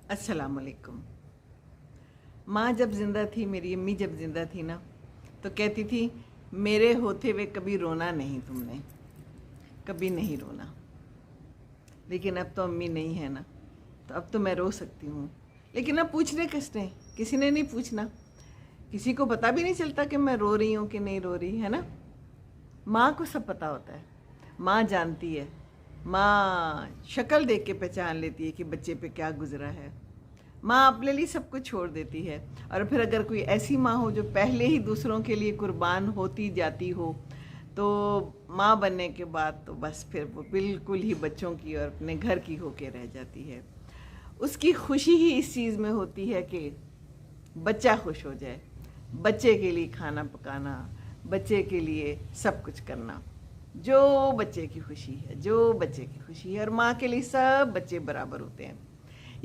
अस्सलाम वालेकुम। माँ जब ज़िंदा थी, मेरी अम्मी जब ज़िंदा थी ना, तो कहती थी मेरे होते हुए कभी रोना नहीं तुमने, कभी नहीं रोना। लेकिन अब तो अम्मी नहीं है ना, तो अब तो मैं रो सकती हूँ। लेकिन अब पूछने किसने, किसी ने नहीं पूछना। किसी को पता भी नहीं चलता कि मैं रो रही हूँ कि नहीं रो रही, है ना। माँ को सब पता होता है, माँ जानती है। माँ शक्ल देख के पहचान लेती है कि बच्चे पे क्या गुजरा है। माँ अपने लिए सब कुछ छोड़ देती है। और फिर अगर कोई ऐसी माँ हो जो पहले ही दूसरों के लिए कुर्बान होती जाती हो, तो माँ बनने के बाद तो बस फिर वो बिल्कुल ही बच्चों की और अपने घर की होके रह जाती है। उसकी खुशी ही इस चीज़ में होती है कि बच्चा खुश हो जाए, बच्चे के लिए खाना पकाना, बच्चे के लिए सब कुछ करना, जो बच्चे की खुशी है, जो बच्चे की खुशी है। और माँ के लिए सब बच्चे बराबर होते हैं।